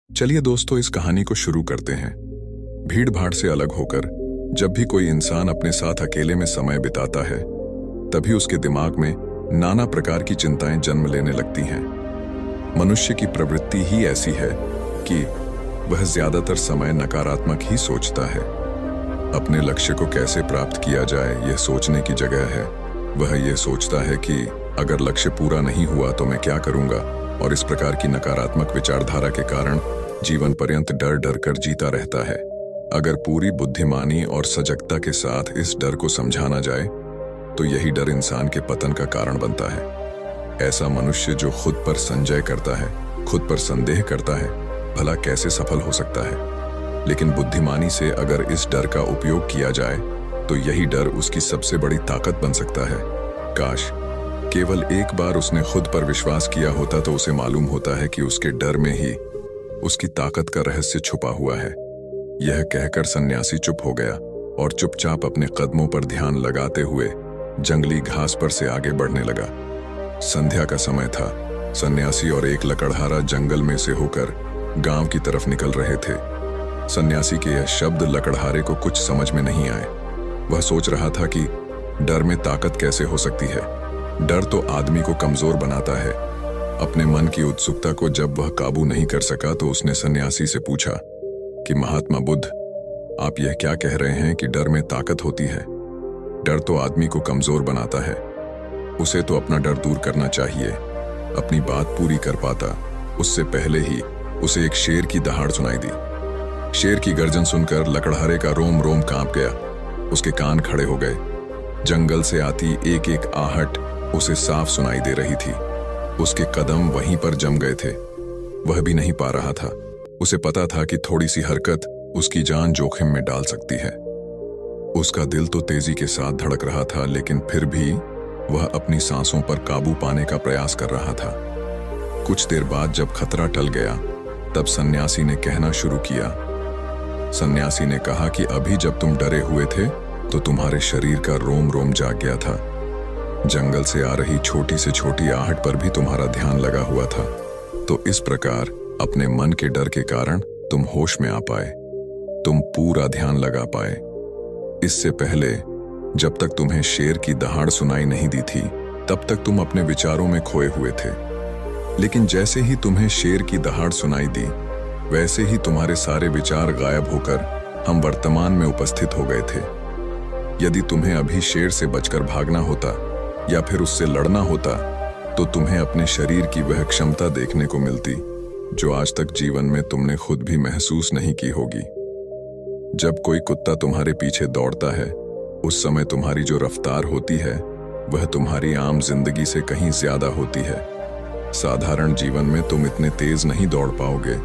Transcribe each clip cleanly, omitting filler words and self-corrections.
चलिए दोस्तों, इस कहानी को शुरू करते हैं। भीड़ भाड़ से अलग होकर जब भी कोई इंसान अपने साथ अकेले में समय बिताता है, तभी उसके दिमाग में नाना प्रकार की चिंताएं जन्म लेने लगती हैं। मनुष्य की प्रवृत्ति ही ऐसी है कि वह ज्यादातर समय नकारात्मक ही सोचता है। अपने लक्ष्य को कैसे प्राप्त किया जाए, यह सोचने की जगह है वह यह सोचता है कि अगर लक्ष्य पूरा नहीं हुआ तो मैं क्या करूंगा, और इस प्रकार की नकारात्मक विचारधारा के कारण जीवन पर्यंत डर डर कर जीता रहता है। अगर पूरी बुद्धिमानी और सजगता के साथ इस डर को समझाना जाए तो यही डर इंसान के पतन का कारण बनता है। ऐसा मनुष्य जो खुद पर संजय करता है, खुद पर संदेह करता है, भला कैसे सफल हो सकता है। लेकिन बुद्धिमानी से अगर इस डर का उपयोग किया जाए तो यही डर उसकी सबसे बड़ी ताकत बन सकता है। काश केवल एक बार उसने खुद पर विश्वास किया होता तो उसे मालूम होता है कि उसके डर में ही उसकी ताकत का रहस्य छुपा हुआ है। यह कहकर सन्यासी चुप हो गया और चुपचाप अपने कदमों पर ध्यान लगाते हुए जंगली घास पर से आगे बढ़ने लगा। संध्या का समय था। सन्यासी और एक लकड़हारा जंगल में से होकर गांव की तरफ निकल रहे थे। सन्यासी के यह शब्द लकड़हारे को कुछ समझ में नहीं आए। वह सोच रहा था कि डर में ताकत कैसे हो सकती है। डर तो आदमी को कमजोर बनाता है। अपने मन की उत्सुकता को जब वह काबू नहीं कर सका तो उसने सन्यासी से पूछा कि महात्मा बुद्ध, आप यह क्या कह रहे हैं कि डर में ताकत होती है? डर तो आदमी को कमजोर बनाता है। उसे तो अपना डर दूर करना चाहिए। अपनी बात पूरी कर पाता उससे पहले ही उसे एक शेर की दहाड़ सुनाई दी। शेर की गर्जन सुनकर लकड़हारे का रोम रोम कांप गया। उसके कान खड़े हो गए। जंगल से आती एक एक आहट उसे साफ सुनाई दे रही थी। उसके कदम वहीं पर जम गए थे। वह भी नहीं पा रहा था। उसे पता था कि थोड़ी सी हरकत उसकी जान जोखिम में डाल सकती है। उसका दिल तो तेजी के साथ धड़क रहा था, लेकिन फिर भी वह अपनी सांसों पर काबू पाने का प्रयास कर रहा था। कुछ देर बाद जब खतरा टल गया तब सन्यासी ने कहना शुरू किया। सन्यासी ने कहा कि अभी जब तुम डरे हुए थे तो तुम्हारे शरीर का रोम रोम जाग गया था। जंगल से आ रही छोटी से छोटी आहट पर भी तुम्हारा ध्यान लगा हुआ था। तो इस प्रकार अपने मन के डर के कारण तुम होश में आ पाए, तुम पूरा ध्यान लगा पाए। इससे पहले जब तक तुम्हें शेर की दहाड़ सुनाई नहीं दी थी तब तक तुम अपने विचारों में खोए हुए थे। लेकिन जैसे ही तुम्हें शेर की दहाड़ सुनाई दी वैसे ही तुम्हारे सारे विचार गायब होकर हम वर्तमान में उपस्थित हो गए थे। यदि तुम्हें अभी शेर से बचकर भागना होता या फिर उससे लड़ना होता तो तुम्हें अपने शरीर की वह क्षमता देखने को मिलती जो आज तक जीवन में तुमने खुद भी महसूस नहीं की होगी। जब कोई कुत्ता तुम्हारे पीछे दौड़ता है उस समय तुम्हारी जो रफ्तार होती है वह तुम्हारी आम जिंदगी से कहीं ज्यादा होती है। साधारण जीवन में तुम इतने तेज नहीं दौड़ पाओगे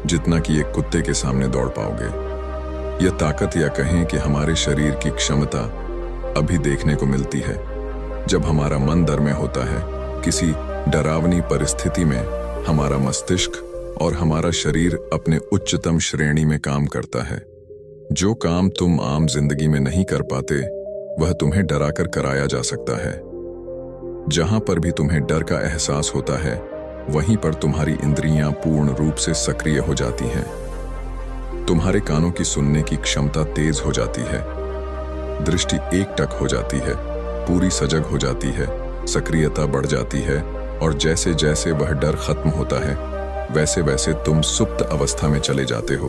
जितना कि एक कुत्ते के सामने दौड़ पाओगे। यह ताकत या कहें कि हमारे शरीर की क्षमता अभी देखने को मिलती है जब हमारा मन डर में होता है। किसी डरावनी परिस्थिति में हमारा मस्तिष्क और हमारा शरीर अपने उच्चतम श्रेणी में काम करता है। जो काम तुम आम जिंदगी में नहीं कर पाते वह तुम्हें डराकर कराया जा सकता है। जहां पर भी तुम्हें डर का एहसास होता है वहीं पर तुम्हारी इंद्रियां पूर्ण रूप से सक्रिय हो जाती हैं। तुम्हारे कानों की सुनने की क्षमता तेज हो जाती है, दृष्टि एकटक हो जाती है, पूरी सजग हो जाती है, सक्रियता बढ़ जाती है, और जैसे जैसे वह डर खत्म होता है वैसे वैसे तुम सुप्त अवस्था में चले जाते हो।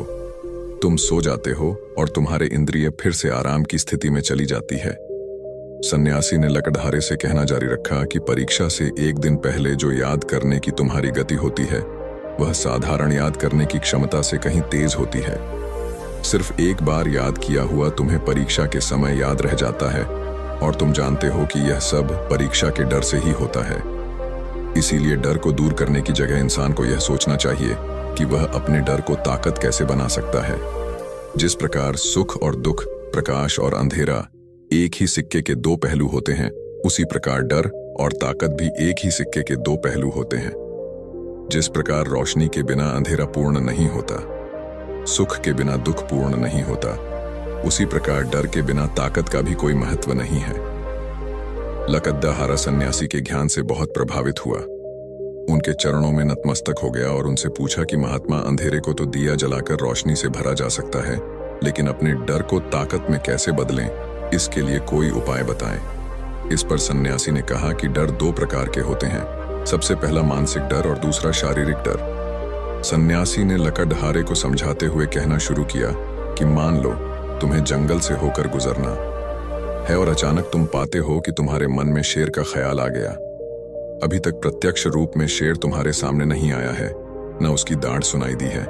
तुम सो जाते हो और तुम्हारे इंद्रिय फिर से आराम की स्थिति में चली जाती है। सन्यासी ने लकड़हारे से कहना जारी रखा कि परीक्षा से एक दिन पहले जो याद करने की तुम्हारी गति होती है वह साधारण याद करने की क्षमता से कहीं तेज होती है। सिर्फ एक बार याद किया हुआ तुम्हें परीक्षा के समय याद रह जाता है और तुम जानते हो कि यह सब परीक्षा के डर से ही होता है। इसीलिए डर को दूर करने की जगह इंसान को यह सोचना चाहिए कि वह अपने डर को ताकत कैसे बना सकता है। जिस प्रकार सुख और दुख, प्रकाश और अंधेरा एक ही सिक्के के दो पहलू होते हैं, उसी प्रकार डर और ताकत भी एक ही सिक्के के दो पहलू होते हैं। जिस प्रकार रोशनी के बिना अंधेरा पूर्ण नहीं होता, सुख के बिना दुख पूर्ण नहीं होता, उसी प्रकार डर के बिना ताकत का भी कोई महत्व नहीं है। लकड़हारा सन्यासी के ज्ञान से बहुत प्रभावित हुआ। उनके चरणों में नतमस्तक हो गया और उनसे पूछा कि महात्मा, अंधेरे को तो दिया जलाकर रोशनी से भरा जा सकता है, लेकिन अपने डर को ताकत में कैसे बदलें, इसके लिए कोई उपाय बताएं। इस पर सन्यासी ने कहा कि डर दो प्रकार के होते हैं, सबसे पहला मानसिक डर और दूसरा शारीरिक डर। सन्यासी ने लकड़हारे को समझाते हुए कहना शुरू किया कि मान लो तुम्हें जंगल से होकर गुजरना है और अचानक तुम पाते हो कि तुम्हारे मन में शेर का ख्याल आ गया। अभी तक प्रत्यक्ष रूप में शेर तुम्हारे सामने नहीं आया है, न उसकी दाढ़ सुनाई दी है,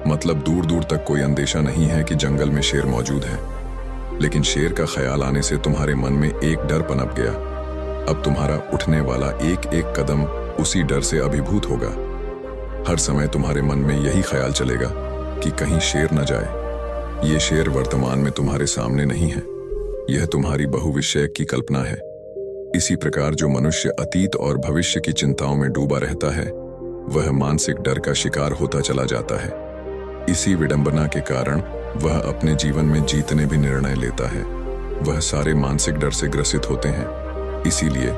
मतलब दूर दूर तक कोई अंदेशा नहीं है कि जंगल में शेर मौजूद है। लेकिन शेर का ख्याल आने से तुम्हारे मन में एक डर पनप गया। अब तुम्हारा उठने वाला एक एक कदम उसी डर से अभिभूत होगा। हर समय तुम्हारे मन में यही ख्याल चलेगा कि कहीं शेर न जाए। ये शेर वर्तमान में तुम्हारे सामने नहीं है, यह तुम्हारी बहुविषय की कल्पना है। इसी प्रकार जो मनुष्य अतीत और भविष्य की चिंताओं में डूबा रहता है, वह मानसिक डर का शिकार होता चला जाता है। इसी विडंबना के कारण वह अपने जीवन में जीतने भी निर्णय लेता है। वह सारे मानसिक डर से ग्रसित होते हैं। इसीलिए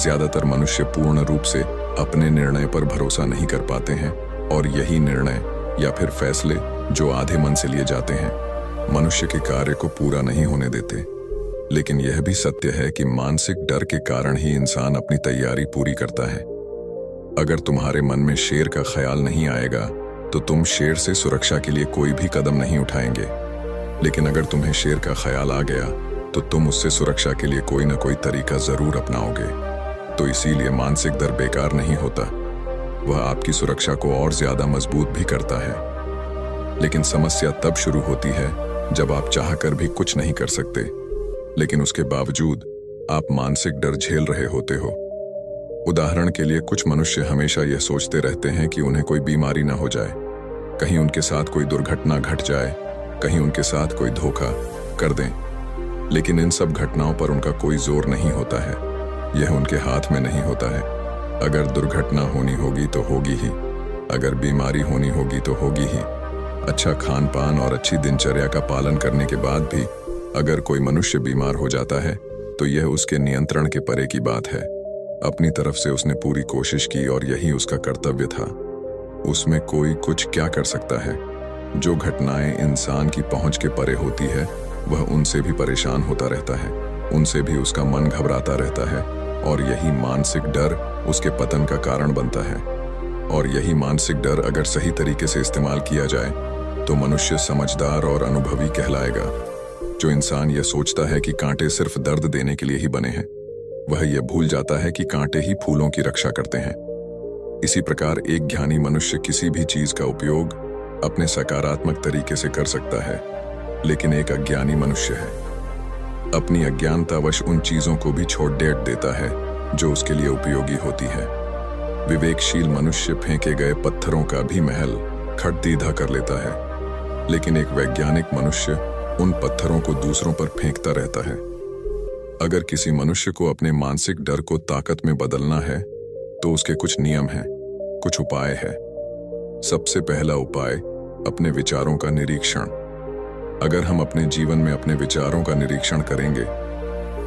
ज्यादातर मनुष्य पूर्ण रूप से अपने निर्णय पर भरोसा नहीं कर पाते हैं और यही निर्णय या फिर फैसले जो आधे मन से लिए जाते हैं, मनुष्य के कार्य को पूरा नहीं होने देते। लेकिन यह भी सत्य है कि मानसिक डर के कारण ही इंसान अपनी तैयारी पूरी करता है। अगर तुम्हारे मन में शेर का ख्याल नहीं आएगा तो तुम शेर से सुरक्षा के लिए कोई भी कदम नहीं उठाएंगे। लेकिन अगर तुम्हें शेर का ख्याल आ गया तो तुम उससे सुरक्षा के लिए कोई ना कोई तरीका जरूर अपनाओगे। तो इसीलिए मानसिक डर बेकार नहीं होता, वह आपकी सुरक्षा को और ज्यादा मजबूत भी करता है। लेकिन समस्या तब शुरू होती है जब आप चाहकर भी कुछ नहीं कर सकते, लेकिन उसके बावजूद आप मानसिक डर झेल रहे होते हो। उदाहरण के लिए कुछ मनुष्य हमेशा यह सोचते रहते हैं कि उन्हें कोई बीमारी ना हो जाए, कहीं उनके साथ कोई दुर्घटना घट जाए, कहीं उनके साथ कोई धोखा कर दें। लेकिन इन सब घटनाओं पर उनका कोई जोर नहीं होता है, यह उनके हाथ में नहीं होता है। अगर दुर्घटना होनी होगी तो होगी ही, अगर बीमारी होनी होगी तो होगी ही। अच्छा खान पान और अच्छी दिनचर्या का पालन करने के बाद भी अगर कोई मनुष्य बीमार हो जाता है तो यह उसके नियंत्रण के परे की बात है। अपनी तरफ से उसने पूरी कोशिश की और यही उसका कर्तव्य था। उसमें कोई कुछ क्या कर सकता है। जो घटनाएं इंसान की पहुंच के परे होती है, वह उनसे भी परेशान होता रहता है, उनसे भी उसका मन घबराता रहता है और यही मानसिक डर उसके पतन का कारण बनता है। और यही मानसिक डर अगर सही तरीके से इस्तेमाल किया जाए तो मनुष्य समझदार और अनुभवी कहलाएगा। जो इंसान यह सोचता है कि कांटे सिर्फ दर्द देने के लिए ही बने हैं, वह यह भूल जाता है कि कांटे ही फूलों की रक्षा करते हैं। इसी प्रकार एक ज्ञानी मनुष्य किसी भी चीज का उपयोग अपने सकारात्मक तरीके से कर सकता है, लेकिन एक अज्ञानी मनुष्य है अपनी अज्ञानतावश उन चीजों को भी छोड़ देता है जो उसके लिए उपयोगी होती है। विवेकशील मनुष्य फेंके गए पत्थरों का भी महल खट-दीदा कर लेता है, लेकिन एक वैज्ञानिक मनुष्य उन पत्थरों को दूसरों पर फेंकता रहता है। अगर किसी मनुष्य को अपने मानसिक डर को ताकत में बदलना है तो उसके कुछ नियम हैं, कुछ उपाय है। सबसे पहला उपाय अपने विचारों का निरीक्षण। अगर हम अपने जीवन में अपने विचारों का निरीक्षण करेंगे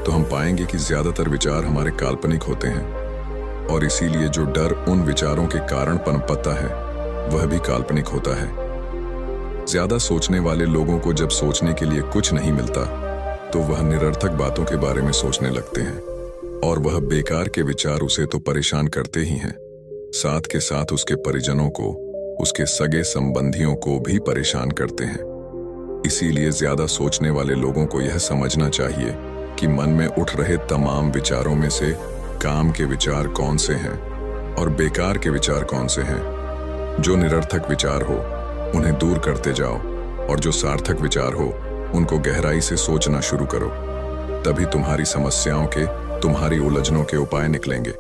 तो हम पाएंगे कि ज्यादातर विचार हमारे काल्पनिक होते हैं और इसीलिए जो डर उन विचारों के कारण पनपता है वह भी काल्पनिक होता है। ज्यादा सोचने वाले लोगों को जब सोचने के लिए कुछ नहीं मिलता तो वह निरर्थक बातों के बारे में सोचने लगते हैं और वह बेकार के विचार उसे तो परेशान करते ही हैं, साथ के साथ उसके परिजनों को, उसके सगे संबंधियों को भी परेशान करते हैं। इसीलिए ज्यादा सोचने वाले लोगों को यह समझना चाहिए कि मन में उठ रहे तमाम विचारों में से काम के विचार कौन से हैं और बेकार के विचार कौन से हैं। जो निरर्थक विचार हो उन्हें दूर करते जाओ और जो सार्थक विचार हो उनको गहराई से सोचना शुरू करो। तभी तुम्हारी समस्याओं के, तुम्हारी उलझनों के उपाय निकलेंगे।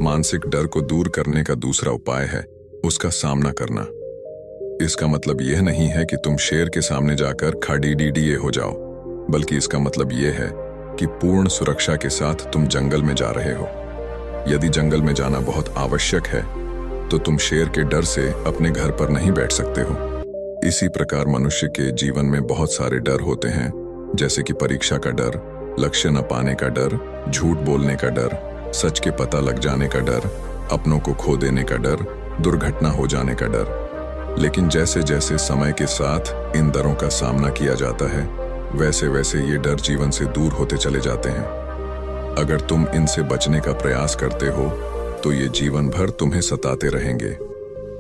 मानसिक डर को दूर करने का दूसरा उपाय है उसका सामना करना। इसका मतलब यह नहीं है कि तुम शेर के सामने जाकर खाड़ी-डीडीए हो जाओ, बल्कि इसका मतलब यह है कि पूर्ण सुरक्षा के साथ तुम जंगल में जा रहे हो। यदि जंगल में जाना बहुत आवश्यक है तो तुम शेर के डर से अपने घर पर नहीं बैठ सकते हो। इसी प्रकार मनुष्य के जीवन में बहुत सारे डर होते हैं, जैसे कि परीक्षा का डर, लक्ष्य न पाने का डर, झूठ बोलने का डर, सच के पता लग जाने का डर, अपनों को खो देने का डर, दुर्घटना हो जाने का डर। लेकिन जैसे जैसे समय के साथ इन डरों का सामना किया जाता है, वैसे वैसे ये डर जीवन से दूर होते चले जाते हैं। अगर तुम इनसे बचने का प्रयास करते हो तो ये जीवन भर तुम्हें सताते रहेंगे।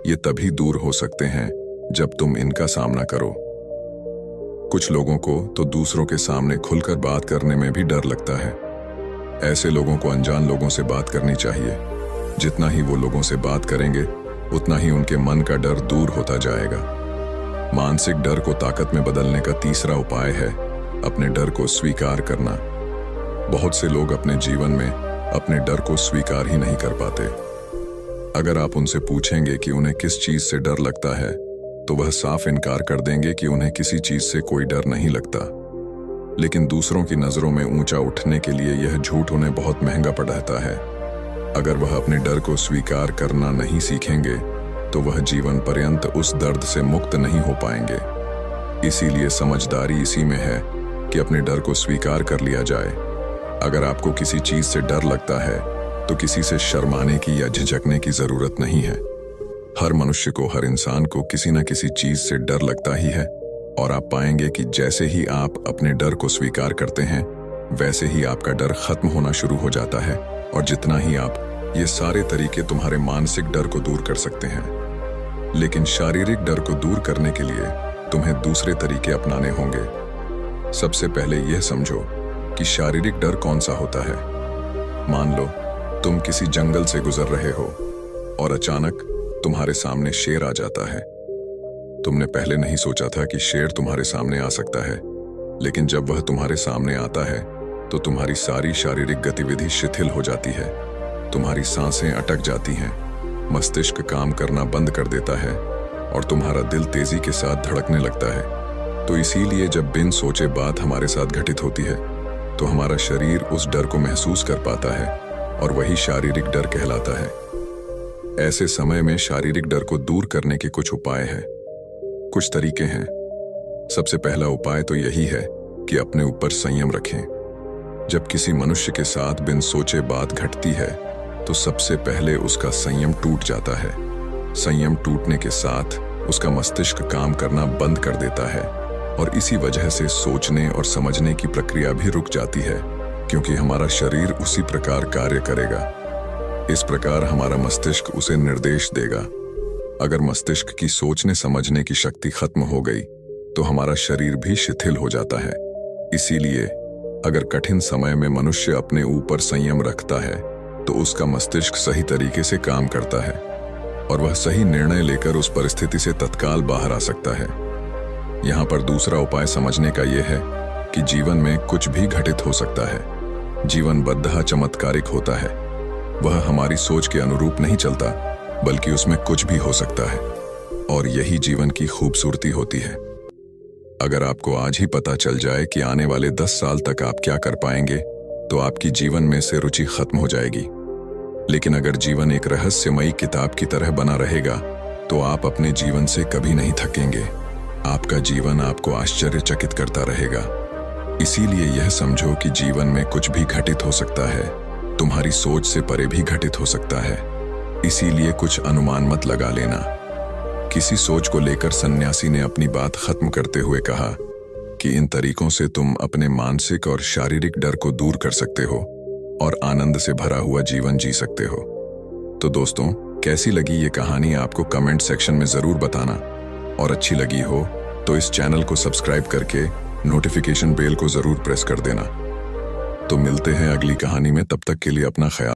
ये तभी दूर हो सकते हैं जब तुम इनका सामना करो। कुछ लोगों को तो दूसरों के सामने खुलकर बात करने में भी डर लगता है। ऐसे लोगों को अनजान लोगों से बात करनी चाहिए। जितना ही वो लोगों से बात करेंगे, उतना ही उनके मन का डर दूर होता जाएगा। मानसिक डर को ताकत में बदलने का तीसरा उपाय है अपने डर को स्वीकार करना। बहुत से लोग अपने जीवन में अपने डर को स्वीकार ही नहीं कर पाते। अगर आप उनसे पूछेंगे कि उन्हें किस चीज से डर लगता है, तो वह साफ इनकार कर देंगे कि उन्हें किसी चीज से कोई डर नहीं लगता। लेकिन दूसरों की नजरों में ऊंचा उठने के लिए यह झूठ उन्हें बहुत महंगा पड़ रहता है। अगर वह अपने डर को स्वीकार करना नहीं सीखेंगे तो वह जीवन पर्यंत उस दर्द से मुक्त नहीं हो पाएंगे। इसीलिए समझदारी इसी में है कि अपने डर को स्वीकार कर लिया जाए। अगर आपको किसी चीज से डर लगता है तो किसी से शर्माने की या झिझकने की जरूरत नहीं है। हर मनुष्य को, हर इंसान को किसी न किसी चीज से डर लगता ही है। और आप पाएंगे कि जैसे ही आप अपने डर को स्वीकार करते हैं, वैसे ही आपका डर खत्म होना शुरू हो जाता है। और जितना ही आप ये सारे तरीके तुम्हारे मानसिक डर को दूर कर सकते हैं, लेकिन शारीरिक डर को दूर करने के लिए तुम्हें दूसरे तरीके अपनाने होंगे। सबसे पहले यह समझो कि शारीरिक डर कौन सा होता है। मान लो तुम किसी जंगल से गुजर रहे हो और अचानक तुम्हारे सामने शेर आ जाता है। तुमने पहले नहीं सोचा था कि शेर तुम्हारे सामने आ सकता है, लेकिन जब वह तुम्हारे सामने आता है तो तुम्हारी सारी शारीरिक गतिविधि शिथिल हो जाती है। तुम्हारी सांसें अटक जाती हैं, मस्तिष्क काम करना बंद कर देता है और तुम्हारा दिल तेजी के साथ धड़कने लगता है। तो इसीलिए जब बिन सोचे बात हमारे साथ घटित होती है तो हमारा शरीर उस डर को महसूस कर पाता है और वही शारीरिक डर कहलाता है। ऐसे समय में शारीरिक डर को दूर करने के कुछ उपाय हैं, कुछ तरीके हैं। सबसे पहला उपाय तो यही है कि अपने ऊपर संयम रखें। जब किसी मनुष्य के साथ बिन सोचे बात घटती है तो सबसे पहले उसका संयम टूट जाता है। संयम टूटने के साथ उसका मस्तिष्क काम करना बंद कर देता है और इसी वजह से सोचने और समझने की प्रक्रिया भी रुक जाती है, क्योंकि हमारा शरीर उसी प्रकार कार्य करेगा। इस प्रकार हमारा मस्तिष्क उसे निर्देश देगा। अगर मस्तिष्क की सोचने समझने की शक्ति खत्म हो गई तो हमारा शरीर भी शिथिल हो जाता है। इसीलिए अगर कठिन समय में मनुष्य अपने ऊपर संयम रखता है तो उसका मस्तिष्क सही तरीके से काम करता है और वह सही निर्णय लेकर उस परिस्थिति से तत्काल बाहर आ सकता है। यहाँ पर दूसरा उपाय समझने का यह है कि जीवन में कुछ भी घटित हो सकता है। जीवन बद्धा चमत्कारिक होता है। वह हमारी सोच के अनुरूप नहीं चलता, बल्कि उसमें कुछ भी हो सकता है और यही जीवन की खूबसूरती होती है। अगर आपको आज ही पता चल जाए कि आने वाले 10 साल तक आप क्या कर पाएंगे, तो आपकी जीवन में से रुचि खत्म हो जाएगी। लेकिन अगर जीवन एक रहस्यमयी किताब की तरह बना रहेगा तो आप अपने जीवन से कभी नहीं थकेंगे। आपका जीवन आपको आश्चर्यचकित करता रहेगा। इसीलिए यह समझो कि जीवन में कुछ भी घटित हो सकता है, तुम्हारी सोच से परे भी घटित हो सकता है। इसीलिए कुछ अनुमान मत लगा लेना। किसी सोच को लेकर सन्यासी ने अपनी बात खत्म करते हुए कहा कि इन तरीकों से तुम अपने मानसिक और शारीरिक डर को दूर कर सकते हो और आनंद से भरा हुआ जीवन जी सकते हो। तो दोस्तों, कैसी लगी ये कहानी आपको कमेंट सेक्शन में जरूर बताना, और अच्छी लगी हो तो इस चैनल को सब्सक्राइब करके नोटिफिकेशन बेल को जरूर प्रेस कर देना। तो मिलते हैं अगली कहानी में, तब तक के लिए अपना ख्याल